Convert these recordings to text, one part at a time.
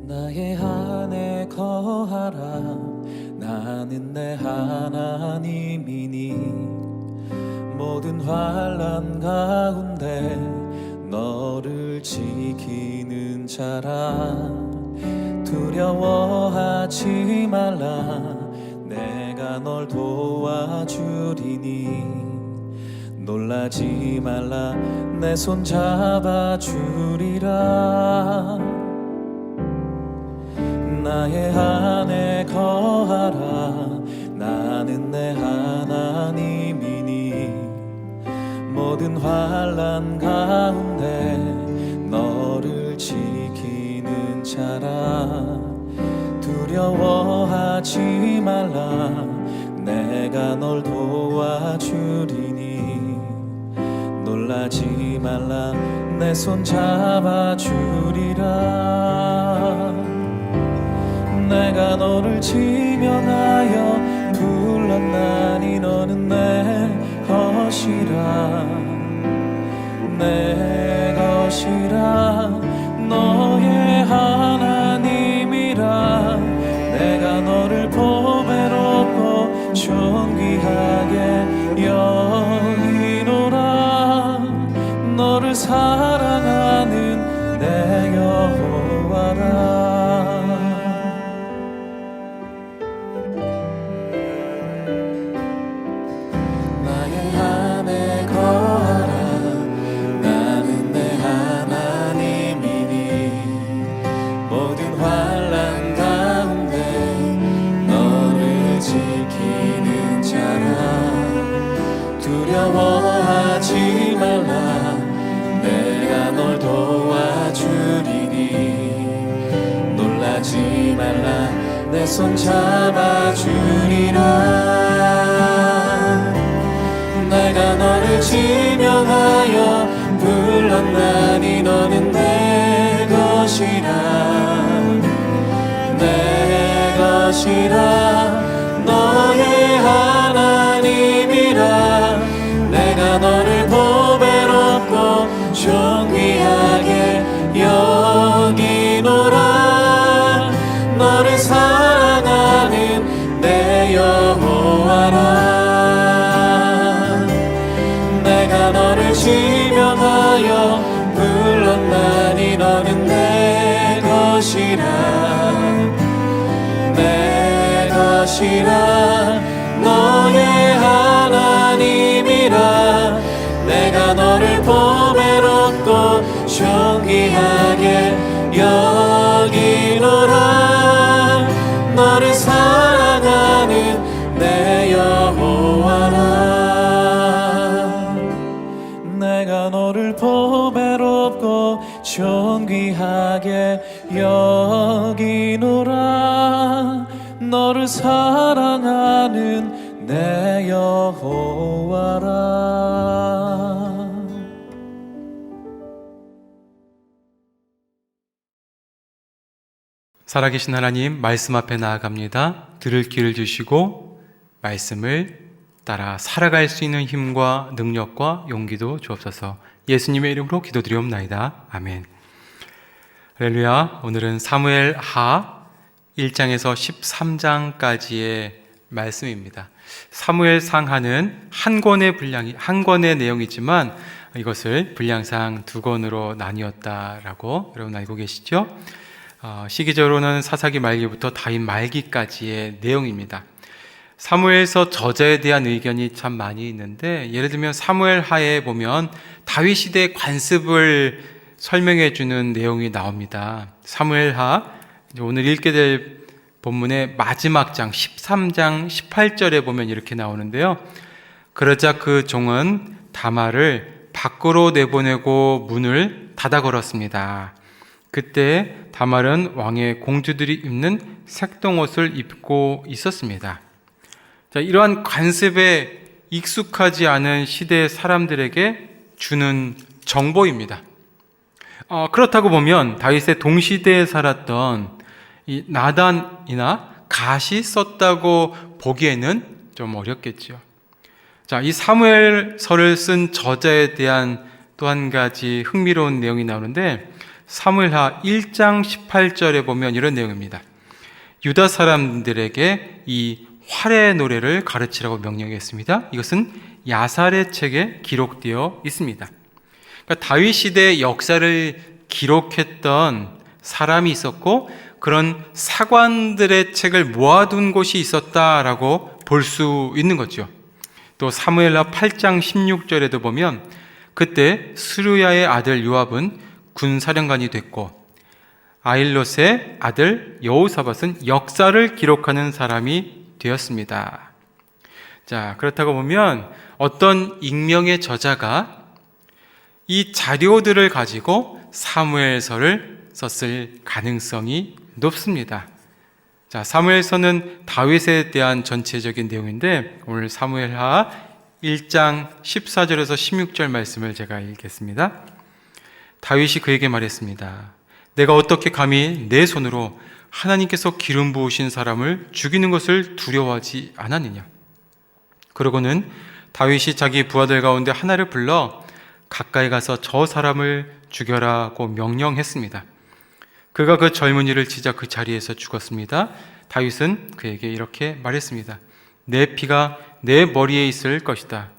나의 안에 거하라. 나는 내 하나님이니 모든 환난 가운데 너를 지키는 자라. 두려워하지 말라. 내가 널 도와주리니 놀라지 말라. 내 손 잡아주리라. 나의 안에 거하라. 나는 내 하나님이니 모든 환난 가운데 너를 지키는 자라. 두려워하지 말라. 내가 널 도와주리니 놀라지 말라. 내 손 잡아주리라. 내가 너를 지명하여 불렀나니 너는 내 것이라. 내 것이라. 너의 하나님이라. 내가 너를 보배롭고 존귀하게 여기노라. 너를 사랑하는 내 여호와라. 두려워하지 말라. 내가 널 도와주리니 놀라지 말라. 내 손 잡아주리라. 내가 너를 지명하여 불렀나니 너는 내 것이라. 내 것이라. 너의 하나님이라. 내가 너를 보배롭고 존귀하게 여기노라. 너를 사랑하는 내 여호와라. 내가 너를 지명하여 불렀나니 너는 내 것이라. 내 것이라. 너의 하나님이라. 내가 너를 보배롭고 존귀하게 여기노라. 너를 사랑하는 내 여호와라. 내가 너를 보배롭고 존귀하게 여기노라. 너를 사랑하는 내 여호와라. 살아계신 하나님, 말씀 앞에 나아갑니다. 들을 귀를 주시고 말씀을 따라 살아갈 수 있는 힘과 능력과 용기도 주옵소서. 예수님의 이름으로 기도드리옵나이다. 아멘. 할렐루야. 오늘은 사무엘하 1장에서 13장까지의 말씀입니다. 사무엘상하는 한 권의 내용이지만 이것을 분량상 두 권으로 나뉘었다라고 여러분 알고 계시죠? 시기적으로는 사사기 말기부터 다윗 말기까지의 내용입니다. 사무엘서 저자에 대한 의견이 참 많이 있는데, 예를 들면 사무엘하에 보면 다윗 시대의 관습을 설명해 주는 내용이 나옵니다. 사무엘하, 오늘 읽게 될 본문의 마지막 장 13장 18절에 보면 이렇게 나오는데요. 그러자 그 종은 다말을 밖으로 내보내고 문을 닫아 걸었습니다. 그때 다말은 왕의 공주들이 입는 색동옷을 입고 있었습니다. 자, 이러한 관습에 익숙하지 않은 시대의 사람들에게 주는 정보입니다. 그렇다고 보면 다윗의 동시대에 살았던 이 나단이나 갓이 썼다고 보기에는 좀 어렵겠죠. 자, 이 사무엘서를 쓴 저자에 대한 또 한 가지 흥미로운 내용이 나오는데, 사무엘하 1장 18절에 보면 이런 내용입니다. 유다 사람들에게 이 활의 노래를 가르치라고 명령했습니다. 이것은 야살의 책에 기록되어 있습니다. 그러니까 다윗 시대의 역사를 기록했던 사람이 있었고 그런 사관들의 책을 모아둔 곳이 있었다라고 볼 수 있는 거죠. 또 사무엘하 8장 16절에도 보면 그때 스루야의 아들 요압은 군사령관이 됐고 아일롯의 아들 여호사밧은 역사를 기록하는 사람이 되었습니다. 자, 그렇다고 보면 어떤 익명의 저자가 이 자료들을 가지고 사무엘서를 썼을 가능성이 높습니다. 자, 사무엘서는 다윗에 대한 전체적인 내용인데 오늘 사무엘하 1장 14절에서 16절 말씀을 제가 읽겠습니다. 다윗이 그에게 말했습니다. 내가 어떻게 감히 내 손으로 하나님께서 기름 부으신 사람을 죽이는 것을 두려워하지 않았느냐. 그러고는 다윗이 자기 부하들 가운데 하나를 불러 가까이 가서 저 사람을 죽여라고 명령했습니다. 그가 그 젊은이를 치자 그 자리에서 죽었습니다. 다윗은 그에게 이렇게 말했습니다. 내 피가 내 머리에 있을 것이다.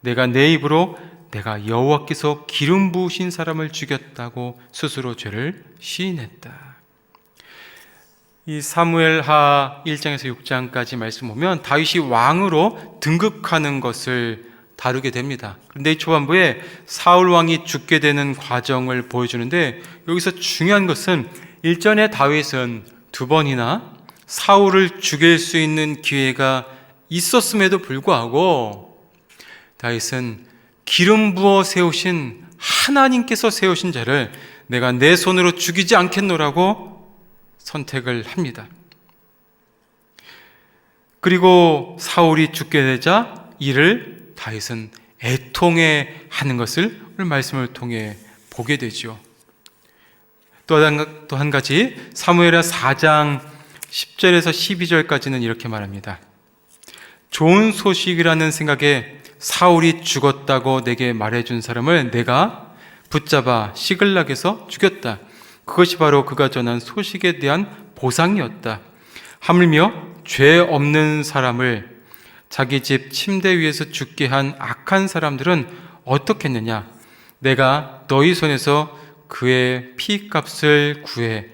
내가 내 입으로 내가 여호와께서 기름 부으신 사람을 죽였다고 스스로 죄를 시인했다. 이 사무엘하 1장에서 6장까지 말씀 보면 다윗이 왕으로 등극하는 것을 다루게 됩니다. 그런데 이 초반부에 사울 왕이 죽게 되는 과정을 보여주는데 여기서 중요한 것은 일전에 다윗은 2번이나 사울을 죽일 수 있는 기회가 있었음에도 불구하고 다윗은 기름 부어 세우신 하나님께서 세우신 자를 내가 내 손으로 죽이지 않겠노라고 선택을 합니다. 그리고 사울이 죽게 되자 이를 다윗은 애통해 하는 것을 오늘 말씀을 통해 보게 되죠. 또 한 가지 사무엘하 4장 10절에서 12절까지는 이렇게 말합니다. 좋은 소식이라는 생각에 사울이 죽었다고 내게 말해준 사람을 내가 붙잡아 시글락에서 죽였다. 그것이 바로 그가 전한 소식에 대한 보상이었다. 하물며 죄 없는 사람을 자기 집 침대 위에서 죽게 한 악한 사람들은 어떻겠느냐? 내가 너희 손에서 그의 피값을 구해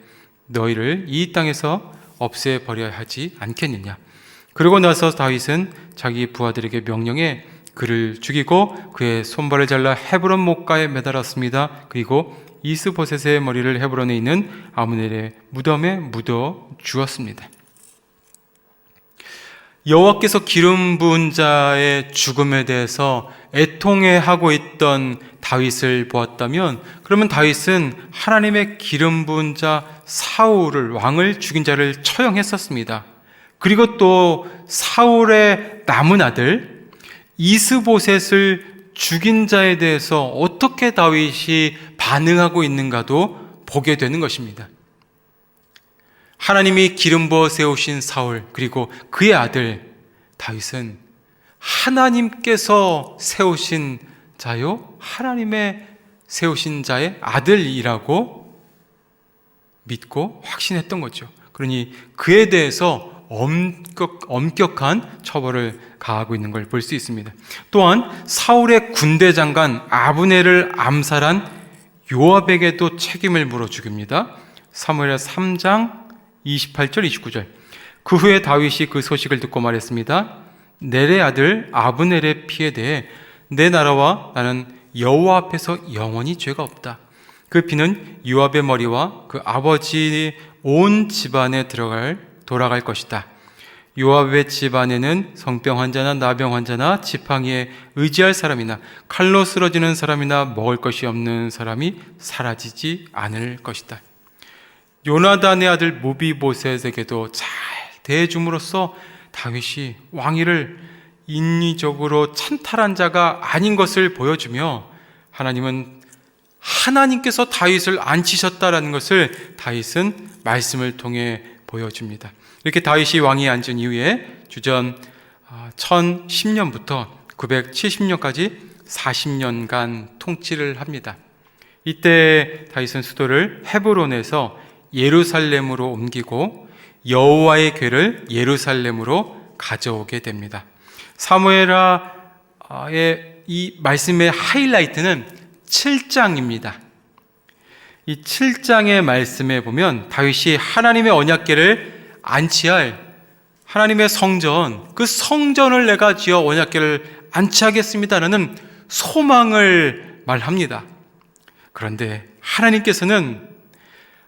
너희를 이 땅에서 없애버려야 하지 않겠느냐? 그러고 나서 다윗은 자기 부하들에게 명령해 그를 죽이고 그의 손발을 잘라 헤브론 목가에 매달았습니다. 그리고 이스보셋의 머리를 헤브론에 있는 아므넬의 무덤에 묻어 주었습니다. 여호와께서 기름 부은 자의 죽음에 대해서 애통해하고 있던 다윗을 보았다면 그러면 다윗은 하나님의 기름 부은 자 사울을 왕을 죽인 자를 처형했었습니다. 그리고 또 사울의 남은 아들 이스보셋을 죽인 자에 대해서 어떻게 다윗이 반응하고 있는가도 보게 되는 것입니다. 하나님이 기름 부어 세우신 사울 그리고 그의 아들 다윗은 하나님께서 세우신 자요 하나님의 세우신 자의 아들이라고 믿고 확신했던 거죠. 그러니 그에 대해서 엄격한 처벌을 가하고 있는 걸 볼 수 있습니다. 또한 사울의 군대 장관 아브넬을 암살한 요압에게도 책임을 물어 죽입니다. 사무엘하 3장 28절 29절. 그 후에 다윗이 그 소식을 듣고 말했습니다. 넬의 아들 아브넬의 피에 대해 내 나라와 나는 여호와 앞에서 영원히 죄가 없다. 그 피는 요압의 머리와 그 아버지 온 집안에 돌아갈 것이다. 요압의 집안에는 성병 환자나 나병 환자나 지팡이에 의지할 사람이나 칼로 쓰러지는 사람이나 먹을 것이 없는 사람이 사라지지 않을 것이다. 요나단의 아들 무비보셋에게도 잘 대해줌으로써 다윗이 왕위를 인위적으로 찬탈한 자가 아닌 것을 보여주며 하나님은 하나님께서 다윗을 앉히셨다라는 것을 다윗은 말씀을 통해 보여줍니다. 이렇게 다윗이 왕위에 앉은 이후에 주전 1010년부터 970년까지 40년간 통치를 합니다. 이때 다윗은 수도를 헤브론에서 예루살렘으로 옮기고 여호와의 궤를 예루살렘으로 가져오게 됩니다. 사무엘하의 이 말씀의 하이라이트는 7장입니다. 이 7장의 말씀에 보면 다윗이 하나님의 언약궤를 안치할 하나님의 성전, 그 성전을 내가 지어 언약궤를 안치하겠습니다라는 소망을 말합니다. 그런데 하나님께서는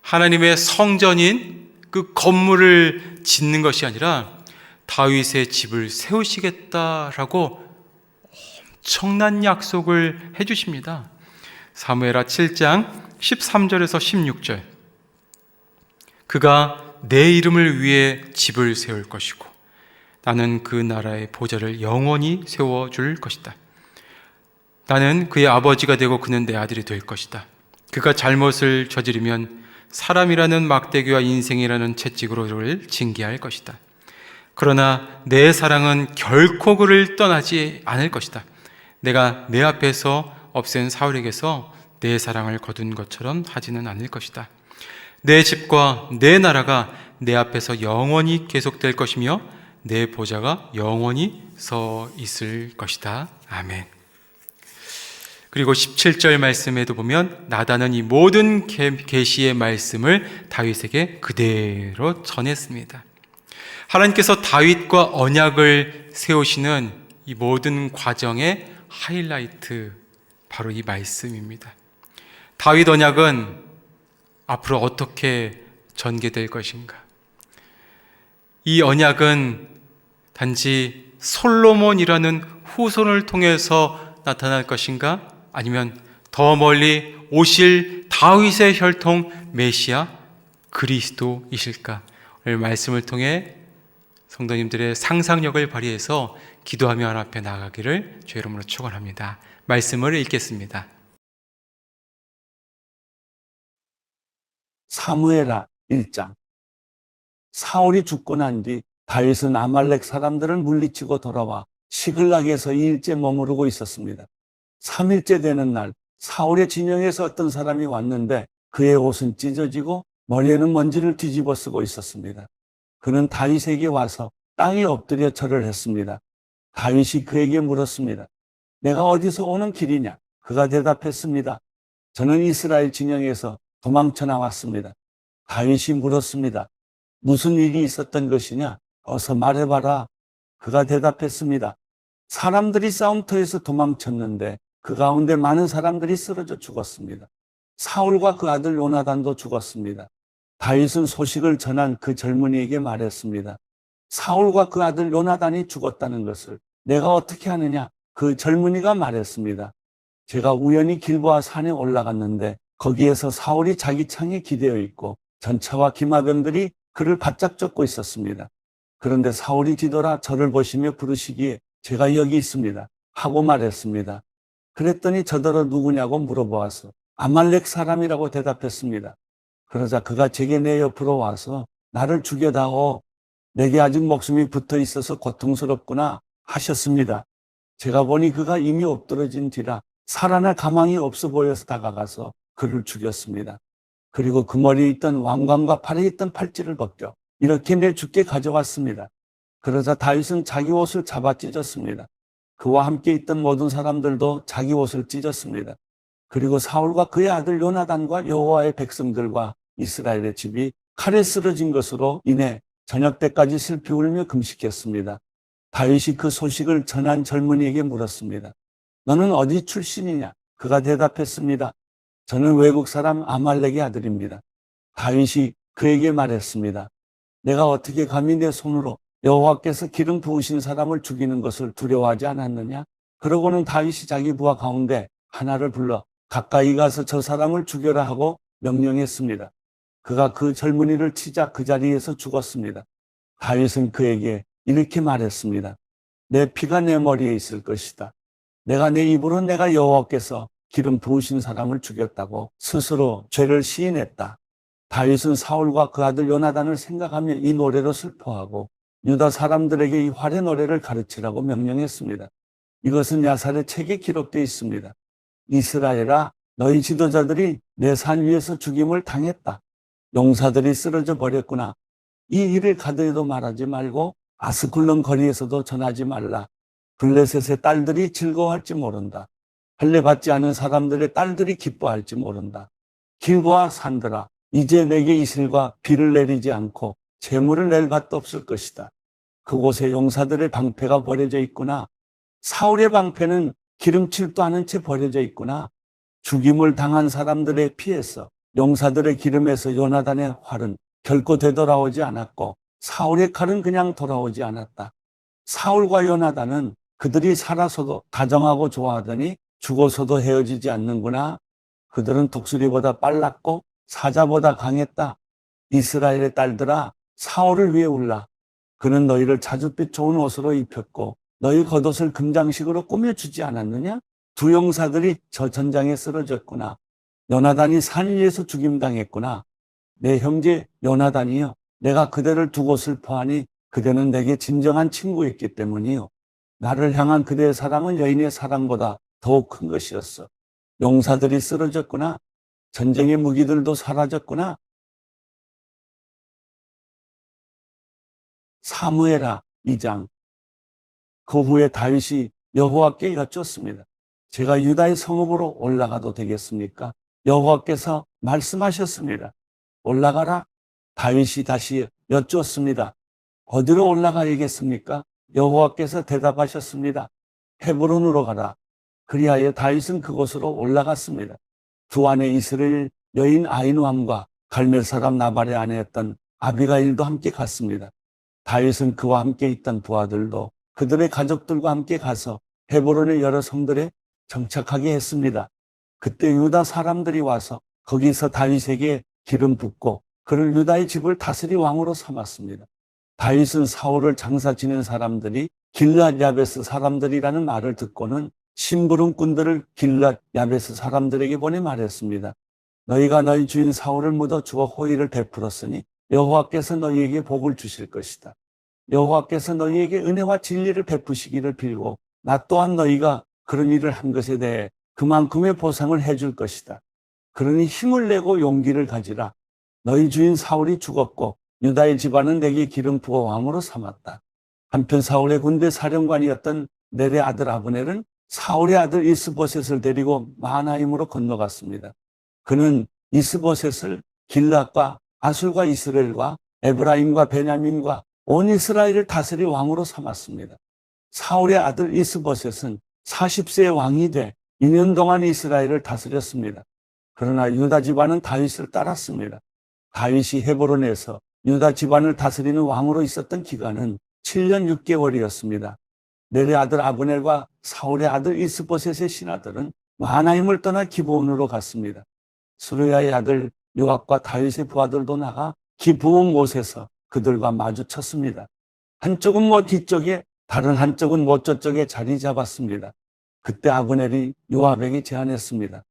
하나님의 성전인 그 건물을 짓는 것이 아니라 다윗의 집을 세우시겠다라고 엄청난 약속을 해주십니다. 사무엘하 7장 13절에서 16절. 그가 내 이름을 위해 집을 세울 것이고 나는 그 나라의 보좌를 영원히 세워줄 것이다. 나는 그의 아버지가 되고 그는 내 아들이 될 것이다. 그가 잘못을 저지르면 사람이라는 막대기와 인생이라는 채찍으로 그를 징계할 것이다. 그러나 내 사랑은 결코 그를 떠나지 않을 것이다. 내가 내 앞에서 없앤 사울에게서 내 사랑을 거둔 것처럼 하지는 않을 것이다. 내 집과 내 나라가 내 앞에서 영원히 계속될 것이며 내 보좌가 영원히 서 있을 것이다. 아멘. 그리고 17절 말씀에도 보면 나단은 이 모든 계시의 말씀을 다윗에게 그대로 전했습니다. 하나님께서 다윗과 언약을 세우시는 이 모든 과정의 하이라이트, 바로 이 말씀입니다. 다윗 언약은 앞으로 어떻게 전개될 것인가? 이 언약은 단지 솔로몬이라는 후손을 통해서 나타날 것인가? 아니면 더 멀리 오실 다윗의 혈통 메시아 그리스도이실까? 오늘 말씀을 통해 성도님들의 상상력을 발휘해서 기도하며 하나님 앞에 나아가기를 주의 이름으로 축원합니다. 말씀을 읽겠습니다. 사무엘하 1장. 사울이 죽고 난 뒤 다윗은 아말렉 사람들을 물리치고 돌아와 시글락에서 2일째 머무르고 있었습니다. 3일째 되는 날 사울의 진영에서 어떤 사람이 왔는데 그의 옷은 찢어지고 머리에는 먼지를 뒤집어 쓰고 있었습니다. 그는 다윗에게 와서 땅에 엎드려 절을 했습니다. 다윗이 그에게 물었습니다. 내가 어디서 오는 길이냐? 그가 대답했습니다. 저는 이스라엘 진영에서 도망쳐 나왔습니다. 다윗이 물었습니다. 무슨 일이 있었던 것이냐? 어서 말해봐라. 그가 대답했습니다. 사람들이 싸움터에서 도망쳤는데 그 가운데 많은 사람들이 쓰러져 죽었습니다. 사울과 그 아들 요나단도 죽었습니다. 다윗은 소식을 전한 그 젊은이에게 말했습니다. 사울과 그 아들 요나단이 죽었다는 것을 내가 어떻게 하느냐? 그 젊은이가 말했습니다. 제가 우연히 길보아 산에 올라갔는데 거기에서 사울이 자기 창에 기대어 있고 전차와 기마병들이 그를 바짝 쫓고 있었습니다. 그런데 사울이 뒤돌아 저를 보시며 부르시기에 제가 여기 있습니다 하고 말했습니다. 그랬더니 저더러 누구냐고 물어보아서 아말렉 사람이라고 대답했습니다. 그러자 그가 제게 내 옆으로 와서 나를 죽여다오. 내게 아직 목숨이 붙어 있어서 고통스럽구나 하셨습니다. 제가 보니 그가 이미 엎드러진 뒤라 살아날 가망이 없어 보여서 다가가서 그를 죽였습니다. 그리고 그 머리에 있던 왕관과 팔에 있던 팔찌를 벗겨 이렇게 내 주께 가져왔습니다. 그러자 다윗은 자기 옷을 잡아 찢었습니다. 그와 함께 있던 모든 사람들도 자기 옷을 찢었습니다. 그리고 사울과 그의 아들 요나단과 여호와의 백성들과 이스라엘의 집이 칼에 쓰러진 것으로 인해 저녁 때까지 슬피 울며 금식했습니다. 다윗이 그 소식을 전한 젊은이에게 물었습니다. 너는 어디 출신이냐? 그가 대답했습니다. 저는 외국 사람 아말렉의 아들입니다. 다윗이 그에게 말했습니다. 내가 어떻게 감히 내 손으로 여호와께서 기름 부으신 사람을 죽이는 것을 두려워하지 않았느냐? 그러고는 다윗이 자기 부하 가운데 하나를 불러 가까이 가서 저 사람을 죽여라 하고 명령했습니다. 그가 그 젊은이를 치자 그 자리에서 죽었습니다. 다윗은 그에게 이렇게 말했습니다. 내 피가 내 머리에 있을 것이다. 내가 내 입으로 내가 여호와께서 기름 부으신 사람을 죽였다고 스스로 죄를 시인했다. 다윗은 사울과 그 아들 요나단을 생각하며 이 노래로 슬퍼하고 유다 사람들에게 이 활의 노래를 가르치라고 명령했습니다. 이것은 야살의 책에 기록되어 있습니다. 이스라엘아, 너희 지도자들이 내 산 위에서 죽임을 당했다. 용사들이 쓰러져 버렸구나. 이 일을 가드에도 말하지 말고 아스쿨론 거리에서도 전하지 말라. 블레셋의 딸들이 즐거워할지 모른다. 할례 받지 않은 사람들의 딸들이 기뻐할지 모른다. 길보아 산들아, 이제 내게 이슬과 비를 내리지 않고 재물을 낼 밭도 없을 것이다. 그곳에 용사들의 방패가 버려져 있구나. 사울의 방패는 기름칠도 않은 채 버려져 있구나. 죽임을 당한 사람들의 피에서 용사들의 기름에서 요나단의 활은 결코 되돌아오지 않았고 사울의 칼은 그냥 돌아오지 않았다. 사울과 요나단은 그들이 살아서도 다정하고 좋아하더니 죽어서도 헤어지지 않는구나. 그들은 독수리보다 빨랐고 사자보다 강했다. 이스라엘의 딸들아, 사울을 위해 울라. 그는 너희를 자줏빛 좋은 옷으로 입혔고 너희 겉옷을 금장식으로 꾸며주지 않았느냐? 두 용사들이 저 전장에 쓰러졌구나. 요나단이 산 위에서 죽임당했구나. 내 형제 요나단이여, 내가 그대를 두 곳을 포하니 그대는 내게 진정한 친구였기 때문이요. 나를 향한 그대의 사랑은 여인의 사랑보다 더욱 큰 것이었어. 용사들이 쓰러졌구나. 전쟁의 무기들도 사라졌구나. 사무엘하 2장. 그 후에 다윗이 여호와께 여쭈었습니다. 제가 유다의 성읍으로 올라가도 되겠습니까? 여호와께서 말씀하셨습니다. 올라가라. 다윗이 다시 여쭈었습니다. 어디로 올라가야겠습니까? 여호와께서 대답하셨습니다. 헤브론으로 가라. 그리하여 다윗은 그곳으로 올라갔습니다. 두 아내 이스라엘 여인 아히노함과 갈멜 사람 나발의 아내였던 아비가일도 함께 갔습니다. 다윗은 그와 함께 있던 부하들도 그들의 가족들과 함께 가서 헤브론의 여러 성들에 정착하게 했습니다. 그때 유다 사람들이 와서 거기서 다윗에게 기름 붓고 그를 유다의 집을 다스리 왕으로 삼았습니다. 다윗은 사울을 장사 지낸 사람들이 길앗 야베스 사람들이라는 말을 듣고는 심부름꾼들을 길앗 야베스 사람들에게 보내 말했습니다. 너희가 너희 주인 사울을 묻어 주어 호의를 베풀었으니 여호와께서 너희에게 복을 주실 것이다. 여호와께서 너희에게 은혜와 진리를 베푸시기를 빌고 나 또한 너희가 그런 일을 한 것에 대해 그만큼의 보상을 해줄 것이다. 그러니 힘을 내고 용기를 가지라. 너희 주인 사울이 죽었고 유다의 집안은 내게 기름 부어 왕으로 삼았다. 한편 사울의 군대 사령관이었던 넬의 아들 아브넬은 사울의 아들 이스보셋을 데리고 마하나임으로 건너갔습니다. 그는 이스보셋을 길앗과 아술과 이스라엘과 에브라임과 베냐민과 온 이스라엘을 다스릴 왕으로 삼았습니다. 사울의 아들 이스보셋은 40세의 왕이 돼 2년 동안 이스라엘을 다스렸습니다. 그러나 유다 집안은 다윗을 따랐습니다. 다윗이 헤브론에서 유다 집안을 다스리는 왕으로 있었던 기간은 7년 6개월이었습니다. 넬의 아들 아브넬과 사울의 아들 이스보셋의 신하들은 마하나임을 떠나 기브온으로 갔습니다. 스루야의 아들 요압과 다윗의 부하들도 나가 기브온 못에서 그들과 마주쳤습니다. 한쪽은 못 뒤쪽에 다른 한쪽은 못 저쪽에 자리 잡았습니다. 그때 아브넬이 요압에게 제안했습니다.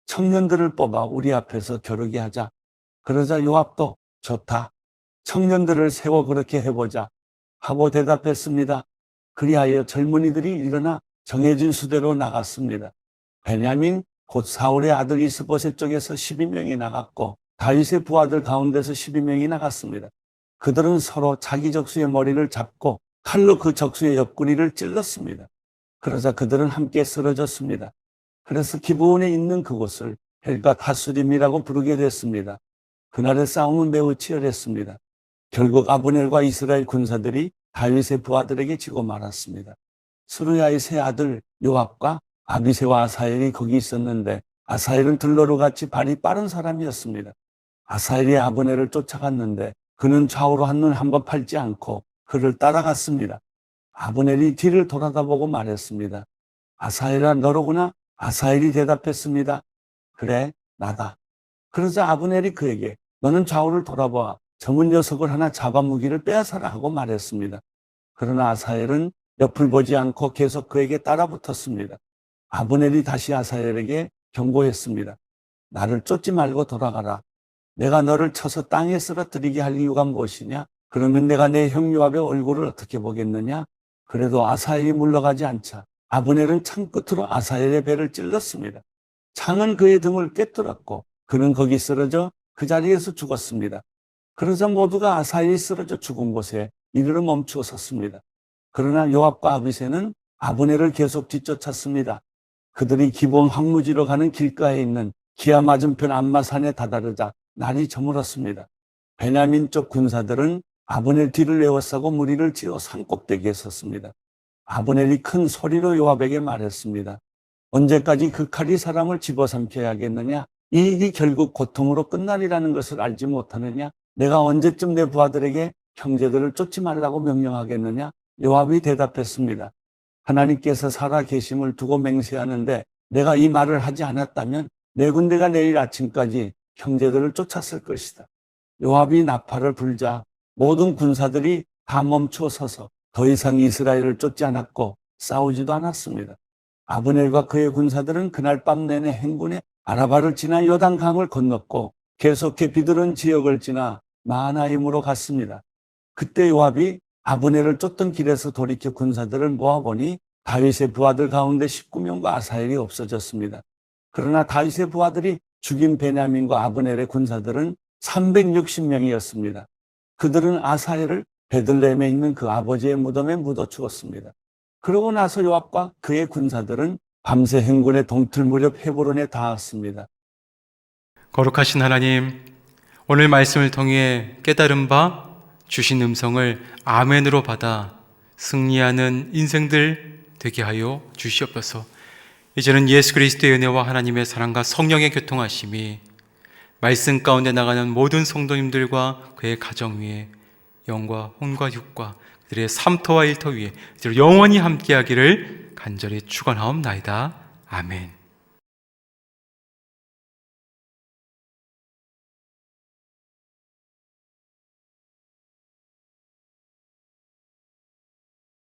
청년들을 뽑아 우리 앞에서 겨루게 하자. 그러자 요압도 좋다. 청년들을 세워 그렇게 해보자 하고 대답했습니다. 그리하여 젊은이들이 일어나 정해진 수대로 나갔습니다. 베냐민 곧 사울의 아들 이스보셋 쪽에서 12명이 나갔고 다윗의 부하들 가운데서 12명이 나갔습니다. 그들은 서로 자기 적수의 머리를 잡고 칼로 그 적수의 옆구리를 찔렀습니다. 그러자 그들은 함께 쓰러졌습니다. 그래서 기브온에 있는 그곳을 헬갓 하수림이라고 부르게 됐습니다. 그날의 싸움은 매우 치열했습니다. 결국 아브넬과 이스라엘 군사들이 다윗의 부하들에게 지고 말았습니다. 스루야의 세 아들 요압과 아비새와 아사엘이 거기 있었는데 아사엘은 들러루같이 발이 빠른 사람이었습니다. 아사엘이 아브넬을 쫓아갔는데 그는 좌우로 한눈 한번 팔지 않고 그를 따라갔습니다. 아브넬이 뒤를 돌아다보고 말했습니다. 아사엘아, 너로구나? 아사엘이 대답했습니다. 그래, 나다. 그러자 아브넬이 그에게 너는 좌우를 돌아보아 젊은 녀석을 하나 잡아무기를 빼앗아라 하고 말했습니다. 그러나 아사엘은 옆을 보지 않고 계속 그에게 따라붙었습니다. 아브넬이 다시 아사엘에게 경고했습니다. 나를 쫓지 말고 돌아가라. 내가 너를 쳐서 땅에 쓰러뜨리게 할 이유가 무엇이냐? 그러면 내가 내 형 요압의 얼굴을 어떻게 보겠느냐? 그래도 아사엘이 물러가지 않자 아브넬은 창 끝으로 아사엘의 배를 찔렀습니다. 창은 그의 등을 꿰뚫었고 그는 거기 쓰러져 그 자리에서 죽었습니다. 그러자 모두가 아사엘이 쓰러져 죽은 곳에 이르러 멈추어 섰습니다. 그러나 요압과 아비새는 아브넬을 계속 뒤쫓았습니다. 그들이 기본 황무지로 가는 길가에 있는 기아 맞은편 암마산에 다다르자 날이 저물었습니다. 베냐민 쪽 군사들은 아브넬 뒤를 에워싸고 무리를 지어 산꼭대기에 섰습니다. 아브넬이 큰 소리로 요압에게 말했습니다. 언제까지 그 칼이 사람을 집어삼켜야겠느냐? 이 일이 결국 고통으로 끝나리라는 것을 알지 못하느냐? 내가 언제쯤 내 부하들에게 형제들을 쫓지 말라고 명령하겠느냐? 요압이 대답했습니다. 하나님께서 살아 계심을 두고 맹세하는데 내가 이 말을 하지 않았다면 내 군대가 내일 아침까지 형제들을 쫓았을 것이다. 요압이 나팔을 불자 모든 군사들이 다 멈춰 서서 더 이상 이스라엘을 쫓지 않았고 싸우지도 않았습니다. 아브넬과 그의 군사들은 그날 밤 내내 행군에 아라바를 지나 요단강을 건넜고 계속해 비들은 지역을 지나 마하나임으로 갔습니다. 그때 요압이 아브넬을 쫓던 길에서 돌이켜 군사들을 모아보니 다윗의 부하들 가운데 19명과 아사엘이 없어졌습니다. 그러나 다윗의 부하들이 죽인 베냐민과 아브넬의 군사들은 360명이었습니다. 그들은 아사엘을 베들레헴에 있는 그 아버지의 무덤에 묻어 죽었습니다. 그러고 나서 요압과 그의 군사들은 밤새 행군의 동틀 무렵 헤브론에 닿았습니다. 거룩하신 하나님, 오늘 말씀을 통해 깨달은 바 주신 음성을 아멘으로 받아 승리하는 인생들 되게 하여 주시옵소서. 이제는 예수 그리스도의 은혜와 하나님의 사랑과 성령의 교통하심이 말씀 가운데 나가는 모든 성도님들과 그의 가정 위에 영과 혼과 육과 그들의 삼터와 일터 위에 영원히 함께하기를 간절히 축원하옵나이다. 아멘.